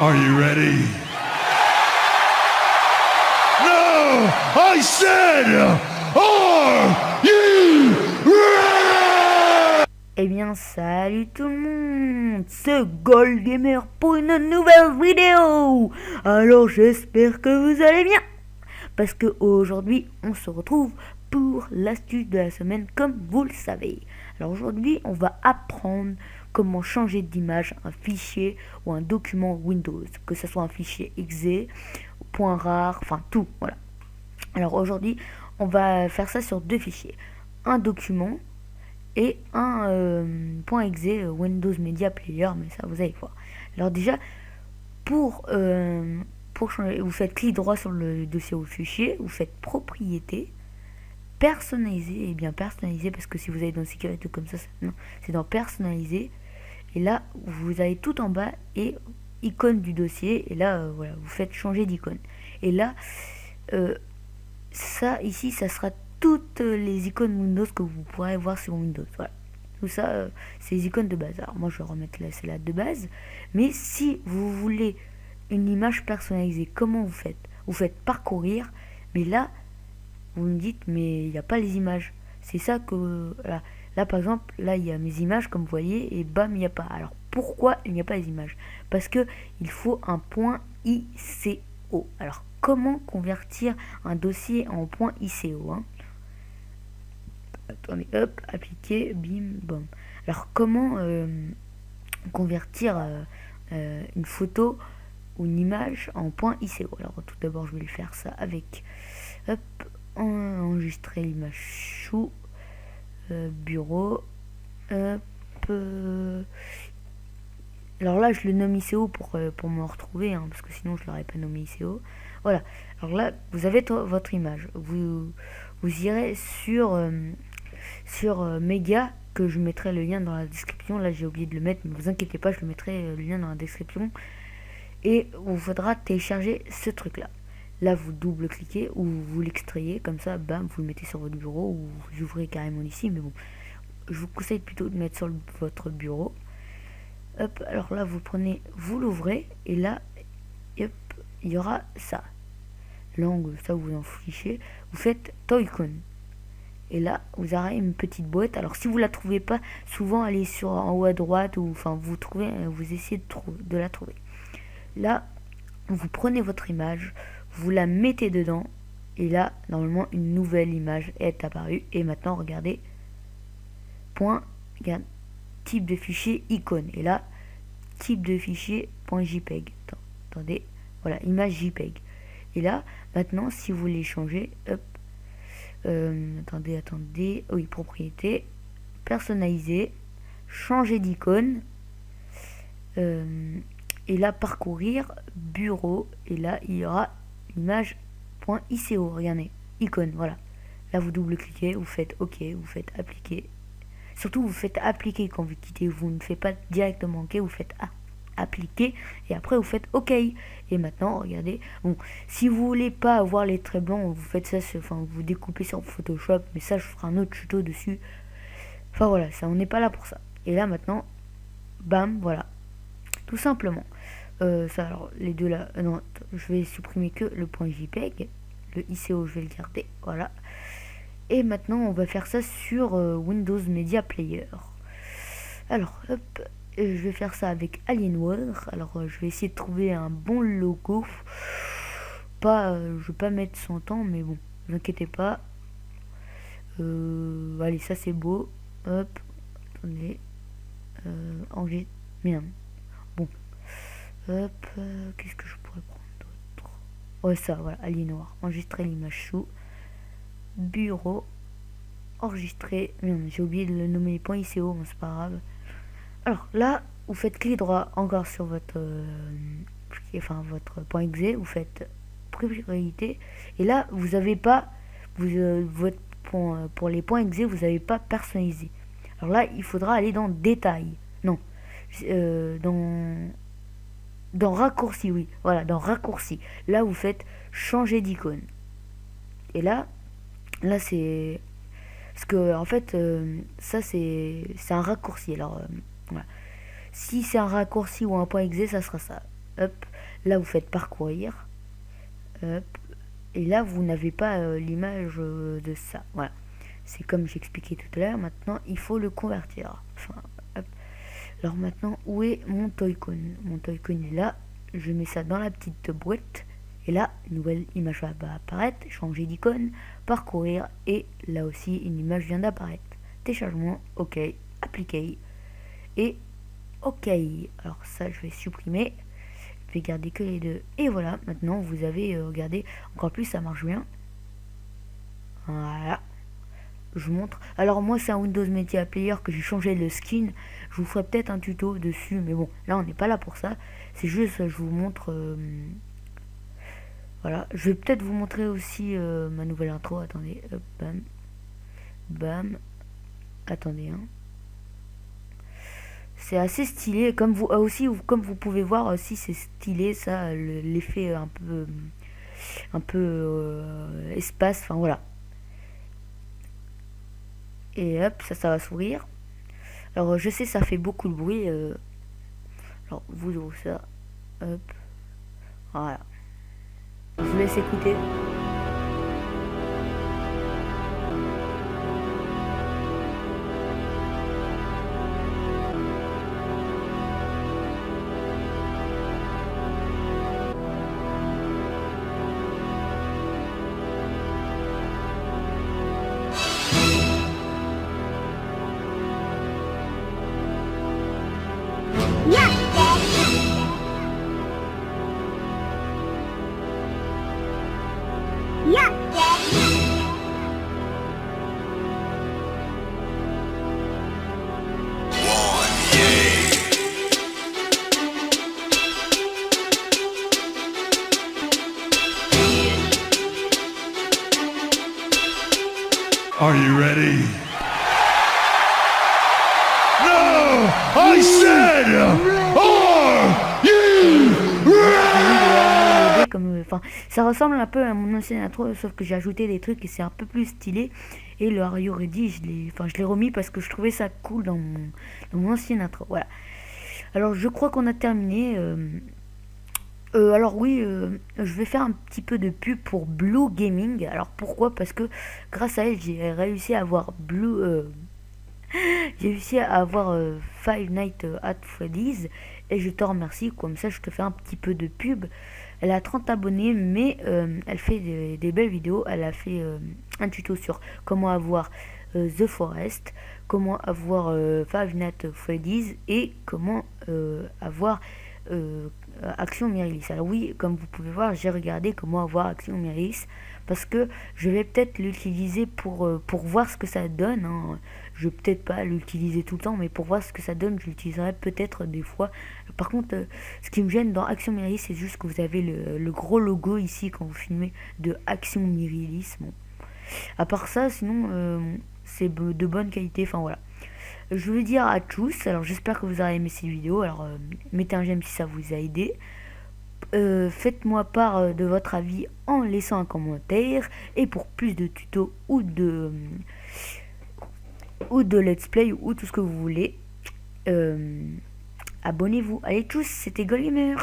Are you ready? No! I said, are you ready? Eh bien, salut tout le monde, c'est Gold Gamer pour une nouvelle vidéo. Alors j'espère que vous allez bien, parce que aujourd'hui on se retrouve pour l'astuce de la semaine comme vous le savez. Alors aujourd'hui on va apprendre comment changer d'image un fichier ou un document Windows, que ce soit un fichier .exe, .rar, enfin tout, voilà. Alors aujourd'hui on va faire ça sur deux fichiers, un document et un .exe Windows Media Player, mais ça vous allez voir. Alors déjà pour changer, vous faites clic droit sur le dossier ou fichier, vous faites propriété, personnaliser, et bien personnaliser, parce que si vous allez dans sécurité comme ça, non, c'est dans personnaliser, et là vous allez tout en bas et icône du dossier, et là voilà, vous faites changer d'icône, et là ça ici ça sera toutes les icônes Windows que vous pourrez voir sur Windows. Voilà. Tout ça, c'est les icônes de base. Alors moi je vais remettre là, c'est la de base. Mais si vous voulez une image personnalisée, comment vous faites? Vous faites parcourir, mais là, vous me dites, mais il n'y a pas les images. C'est ça que... Là par exemple, là il y a mes images comme vous voyez, et bam, il n'y a pas. Alors pourquoi il n'y a pas les images? Parce que il faut un point ICO. Alors comment convertir un dossier en point ICO, hein? Attendez, hop, appliquer, bim, bam. Alors comment convertir une photo ou une image en point ICO? Alors tout d'abord je vais le faire ça avec hop, enregistrer l'image sous bureau, hop, alors là je le nomme ICO pour me retrouver, hein, parce que sinon je l'aurais pas nommé ICO. Voilà, alors là vous avez votre image, vous irez sur Média, que je mettrai le lien dans la description. Là j'ai oublié de le mettre, mais vous inquiétez pas, je le mettrai le lien dans la description, et il faudra télécharger ce truc là. Là vous double cliquez ou vous l'extrayez comme ça, bam, vous le mettez sur votre bureau, ou vous ouvrez carrément ici, mais bon, je vous conseille plutôt de mettre sur votre bureau. Hop, alors là vous prenez, vous l'ouvrez, et là hop, il y aura ça, langue, ça vous en fichez, vous faites Toycon. Et là, vous aurez une petite boîte. Alors, si vous la trouvez pas, souvent allez sur en haut à droite, ou enfin vous essayez de la trouver. Là, vous prenez votre image, vous la mettez dedans, et là, normalement, une nouvelle image est apparue. Et maintenant, regardez, regarde, type de fichier icône. Et là, type de fichier .jpeg. Attendez, voilà, image JPEG. Et là, maintenant, si vous voulez changer, hop. Attendez, oui, propriété, personnaliser, changer d'icône, et là parcourir, bureau, et là il y aura l'image.ico, regardez, icône, voilà. Là vous double cliquez, vous faites OK, vous faites appliquer. Surtout vous faites appliquer quand vous quittez, vous ne faites pas directement OK, vous faites appliquer, et après vous faites OK. Et maintenant regardez, bon, si vous voulez pas avoir les traits blancs, vous faites ça, enfin vous découpez sur Photoshop, mais ça je ferai un autre tuto dessus. Enfin voilà, ça, on n'est pas là pour ça. Et là maintenant, bam, voilà, tout simplement. Ça, alors les deux là, non, je vais supprimer que le point JPEG, le ICO je vais le garder, voilà. Et maintenant on va faire ça sur Windows Media Player. Alors hop, je vais faire ça avec Alienware. Alors je vais essayer de trouver un bon logo. Pas, je vais pas mettre 100 ans, mais bon, ne vous inquiétez pas. Allez, ça c'est beau. Hop, attendez. Merde. Bon. Hop, qu'est-ce que je pourrais prendre d'autre? Ouais, ça, voilà, Alienware. Enregistrer l'image sous bureau. Enregistrer. Merde, j'ai oublié de le nommer .ico, mais c'est pas grave. Alors là, vous faites clic droit encore sur votre votre .exe, vous faites priorité, et là vous avez pas votre pour les .exe, vous n'avez pas personnalisé. Alors là, il faudra aller dans détail. Non, dans raccourci, oui, voilà, dans raccourci. Là, vous faites changer d'icône. Et là c'est parce que en fait ça c'est un raccourci. Alors voilà. Si c'est un raccourci ou un .exe, ça sera ça. Hop. Là, vous faites parcourir. Hop. Et là, vous n'avez pas l'image de ça. Voilà. C'est comme j'expliquais tout à l'heure. Maintenant, il faut le convertir. Enfin, hop. Alors maintenant, où est mon Toy-Con? Mon Toy-Con est là. Je mets ça dans la petite boîte. Et là, nouvelle image va apparaître. Changer d'icône. Parcourir. Et là aussi, une image vient d'apparaître. Téléchargement. OK. Appliquer. Et OK. Alors ça, je vais supprimer. Je vais garder que les deux. Et voilà, maintenant vous avez regardé encore plus, ça marche bien. Voilà. Je vous montre. Alors moi c'est un Windows Media Player que j'ai changé le skin. Je vous ferai peut-être un tuto dessus. Mais bon, là on n'est pas là pour ça. C'est juste, je vous montre... voilà. Je vais peut-être vous montrer aussi ma nouvelle intro. Attendez. Hop, bam. Bam. Attendez, hein. C'est assez stylé, comme vous aussi, comme vous pouvez voir aussi, c'est stylé ça, l'effet un peu espace, enfin voilà. Et hop, ça va sourire. Alors je sais, ça fait beaucoup de bruit. Alors vous ouvrez ça, hop, voilà. Je vous laisse écouter. Are you ready? No! I said, are you ready? Enfin, ça ressemble un peu à mon ancienne intro, sauf que j'ai ajouté des trucs et c'est un peu plus stylé. Et le Are You Ready, je l'ai remis parce que je trouvais ça cool dans mon ancienne intro. Voilà. Alors je crois qu'on a terminé. Alors oui, je vais faire un petit peu de pub pour Blue Gaming. Alors pourquoi? Parce que grâce à elle, j'ai réussi à avoir j'ai réussi à avoir Five Nights at Freddy's et je te remercie. Comme ça, je te fais un petit peu de pub. Elle a 30 abonnés, mais elle fait des belles vidéos. Elle a fait un tuto sur comment avoir The Forest, comment avoir Five Nights at Freddy's et comment avoir Action Mirilis. Alors oui, comme vous pouvez voir, j'ai regardé comment avoir Action Mirilis parce que je vais peut-être l'utiliser pour voir ce que ça donne, hein. Je vais peut-être pas l'utiliser tout le temps, mais pour voir ce que ça donne, je l'utiliserai peut-être des fois. Par contre, ce qui me gêne dans Action Mirilis, c'est juste que vous avez le gros logo ici quand vous filmez de Action Mirilis. Bon. À part ça, sinon, c'est de bonne qualité. Enfin voilà. Je veux dire à tous, alors j'espère que vous aurez aimé cette vidéo. Alors mettez un j'aime si ça vous a aidé. Faites-moi part de votre avis en laissant un commentaire. Et pour plus de tutos ou de let's play ou tout ce que vous voulez, abonnez-vous. Allez tous, c'était Goldgamer.